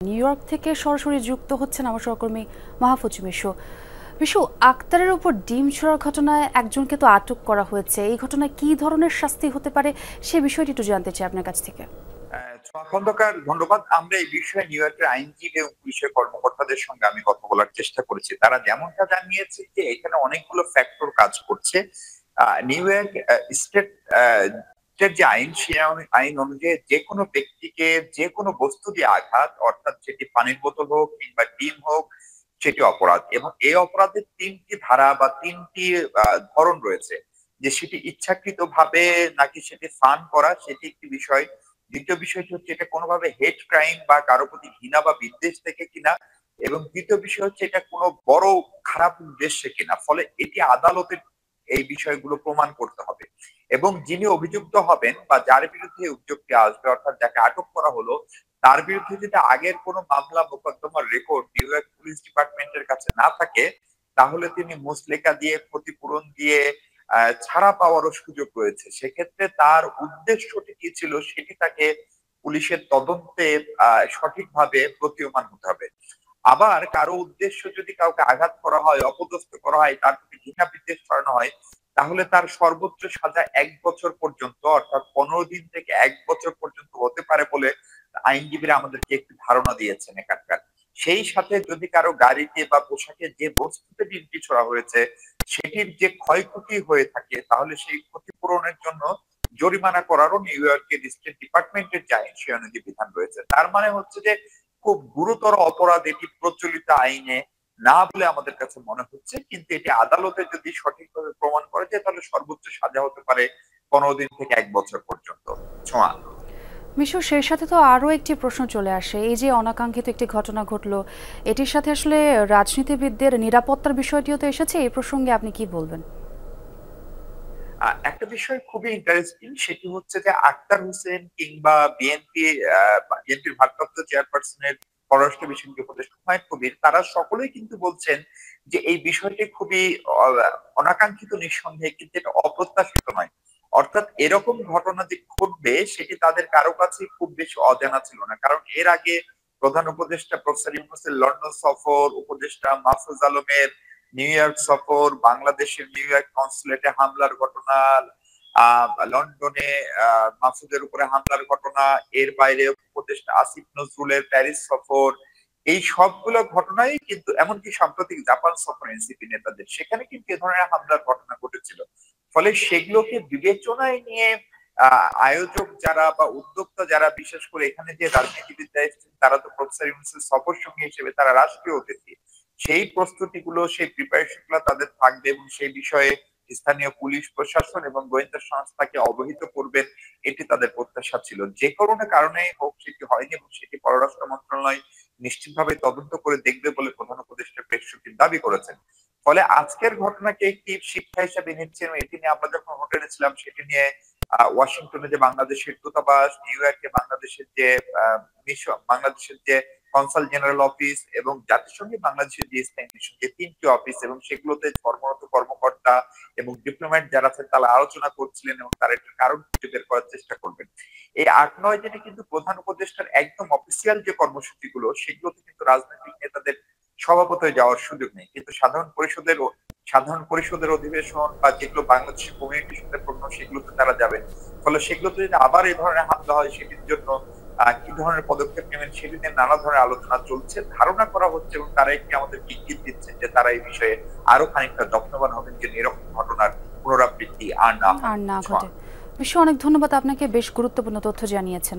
New York থেকে সরাসরি যুক্ত হচ্ছেন আমার সহকর্মী মাহফুজ মিশু। মিশু, আক্তারের উপর ডিম ছোড়ার ঘটনায় একজনকে তো আটক করা হয়েছে। এই ঘটনায় কি ধরনের শাস্তি হতে পারে সে বিষয়টি একটু জানতে চাই আপনার কাছ থেকে। খন্দকার, ধন্যবাদ। আমরা এই বিষয়ে নিউ ইয়র্কের আইনজীবী এবং পুলিশের কর্মকর্তাদের সঙ্গে আমি কথা বলার চেষ্টা করেছি। তারা যেমনটা জানিয়েছে যে এখানে অনেকগুলো ফ্যাক্টর কাজ করছে। নিউ ইয়র্ক স্টেট যে আইন, সে আইন অনুযায়ী যে কোনো ব্যক্তিকে যে কোনো বস্তু দিয়ে আঘাত, অর্থাৎ সেটি পানির বোতল হোক কিংবা ডিম হোক, সেটি অপরাধ। এবং এই অপরাধের তিনটি ধারা বা তিনটি ধরন রয়েছে। যে সেটি ইচ্ছাকৃত ভাবে নাকি সেটি ফান করা, সেটি একটি বিষয়। দ্বিতীয় বিষয়টি হচ্ছে এটা কোনোভাবে হেট ক্রাইম বা কারো প্রতি ঘৃণা বা বিদ্বেষ থেকে কিনা, এবং তৃতীয় বিষয় হচ্ছে এটা কোনো বড় খারাপ উদ্দেশ্যে কিনা। ফলে এটি আদালতের এই বিষয়গুলো প্রমাণ করতে হবে। এবং যিনি অভিযুক্ত হবেন বা যার বিরুদ্ধে অভিযোগটি আসবে, অর্থাৎ যাকে আটক করা হলো, তার বিরুদ্ধে যদি আগের কোনো মামলা মোকদ্দমার রেকর্ড নিউ ইয়র্ক পুলিশ ডিপার্টমেন্টের কাছে না থাকে, তাহলে তিনি মুচলেকা দিয়ে, ক্ষতিপূরণ দিয়ে ছাড়া পাওয়ারও সুযোগ রয়েছে। সেক্ষেত্রে তার উদ্দেশ্যটি কি ছিল সেটি তাকে পুলিশের তদন্তে সঠিকভাবে প্রতীয়মান হতে হবে। আবার কারো উদ্দেশ্য যদি কাউকে আঘাত করা হয়, অপদস্থ করা হয়, তার প্রতি ঘৃণা বিদ্বেষ ছড়ানো হয়, তাহলে তার সর্বোচ্চ সাজা 1 বছর পর্যন্ত, অর্থাৎ 15 দিন থেকে 1 বছর পর্যন্ত হতে পারে বলে আইনজীবীরা আমাদেরকে একটি ধারণা দিয়েছেন এখানকার। সেই সাথে যদি কারো গাড়িতে বা পোশাকে যে বস্তুতে ডিমটি ছোড়া হয়েছে সেটির যে ক্ষয়ক্ষতি হয়ে থাকে, তাহলে সেই ক্ষতিপূরণের জন্য জরিমানা করারও নিউ ইয়র্কের স্টেট ডিপার্টমেন্টের যে আইন, সে অনুযায়ী বিধান রয়েছে। তার মানে হচ্ছে যে খুব গুরুতর অপরাধ এটি প্রচলিত আইনে না বলে আমাদের কাছে মনে হচ্ছে। কিন্তু এটি আদালতে যদি সঠিকভাবে প্রমাণ করা যায়, তাহলে সর্বোচ্চ সাজা হতে পারে 15 দিন থেকে 1 বছর পর্যন্ত। ছোঁয়া মিশু, সেই সাথে তো আরও একটি প্রশ্ন চলে আসে। এই যে অনাকাঙ্ক্ষিত একটি ঘটনা ঘটলো, এটির সাথে আসলে রাজনীতিবিদদের নিরাপত্তার বিষয়টিও তো এসেছে। এই প্রসঙ্গে আপনি কি বলবেন? একটা বিষয় খুবই ইন্টারেস্টিং, সেটি হচ্ছে যে আক্তার হোসেন কিংবা বিএনপির ভারপ্রাপ্ত চেয়ারপারসনের পররাষ্ট্র বিষয়ক উপদেষ্টা হুমায়ুন কবির, তারা সকলেই কিন্তু বলছেন যে এই বিষয়টি খুবই অনাকাঙ্ক্ষিত নিঃসন্দেহে, কিন্তু এটা অপ্রত্যাশিত নয়। অর্থাৎ এরকম ঘটনা যে ঘটবে সেটি তাদের কারো কাছে খুব বেশি অজানা ছিল না। কারণ এর আগে প্রধান উপদেষ্টা প্রফেসর ইউনূসের লন্ডন সফর, উপদেষ্টা মাহফুজ আলমের নিউ ইয়র্ক সফর, বাংলাদেশের নিউ ইয়র্ক কনসুলেটে হামলার ঘটনা, লন্ডনে মাসুদের উপরে হামলার ঘটনা, এর বাইরে উপদেষ্টা আসিফ নজরুলের প্যারিস সফর, এই সবগুলো ঘটনাই কিন্তু, এমনকি সাম্প্রতিক জাপান সফর এনসিপি নেতাদের, সেখানে কিন্তু এ ধরনের হামলার ঘটনা ঘটেছিল। ফলে সেগুলোকে বিবেচনায় নিয়ে আয়োজক যারা বা উদ্যোক্তা যারা, বিশেষ করে এখানে যে রাজনীতিবিদরা এসেছেন, তারা তো প্রফেসর ইউনূসের সফর সঙ্গী হিসেবে তারা রাষ্ট্রীয় অতিথি। সেই প্রস্তুতি গুলো, সেই প্রিপারেশন গুলো তাদের থাকবে এবং সেই বিষয়ে স্থানীয় পুলিশ প্রশাসন এবং গোয়েন্দা সংস্থাকে অবহিত করবেন, এটি তাদের প্রত্যাশা ছিল। যে কোনো কারণেই হোক সেটি হয়নি, এবং সেটি পররাষ্ট্র মন্ত্রণালয় নিশ্চিতভাবে তদন্ত করে দেখবে বলে প্রধান উপদেষ্টা প্রেস সচিব দাবি করেছেন। ফলে আজকের ঘটনাকে একটি শিক্ষা হিসেবে নিচ্ছে, এবং এটি নিয়ে আমরা যখন হোটেলে ছিলাম সেটি নিয়ে ওয়াশিংটনে যে বাংলাদেশের দূতাবাস, নিউ ইয়র্কে বাংলাদেশের যে মিশন, বাংলাদেশের যে কনসাল জেনারেল অফিস এবং জাতিসংঘে বাংলাদেশের যে স্থায়ী মিশন, যে 3টি অফিস, এবং সেগুলোতে কর্মরত কর্মকর্তা এবং ডিপ্লোম্যাট যারা আছেন তারা আলোচনা করছিলেন এবং তারা এটার কারণ খুঁজে বের করার চেষ্টা করবেন। এই 8-9 দিনে কিন্তু প্রধান উপদেষ্টার একদম অফিসিয়াল যে কর্মসূচিগুলো, সেগুলোতে কিন্তু রাজনৈতিক নেতাদের সভাপতি যাওয়ার সুযোগ নেই। কিন্তু সাধারণ পরিষদের অধিবেশন বা যেগুলো বাংলাদেশের কমিউনিটির সাথে প্রোগ্রাম, সেগুলোতে তারা যাবেন। ফলে সেগুলোতে যদি আবার এই ধরনের হামলা হয়, সেটির জন্য কি ধরনের পদক্ষেপ নেবেন সেটি নিয়ে নানা ধরনের আলোচনা চলছে, ধারণা করা হচ্ছে, এবং তারা একটি আমাদের ইঙ্গিত দিচ্ছেন যে তারা এই বিষয়ে আরো খানিকটা যত্নবান হবেন, যে এরকম ঘটনার পুনরাবৃত্তি আর না হয়। ঘটে। মিশু, অনেক ধন্যবাদ আপনাকে, বেশ গুরুত্বপূর্ণ তথ্য জানিয়েছেন।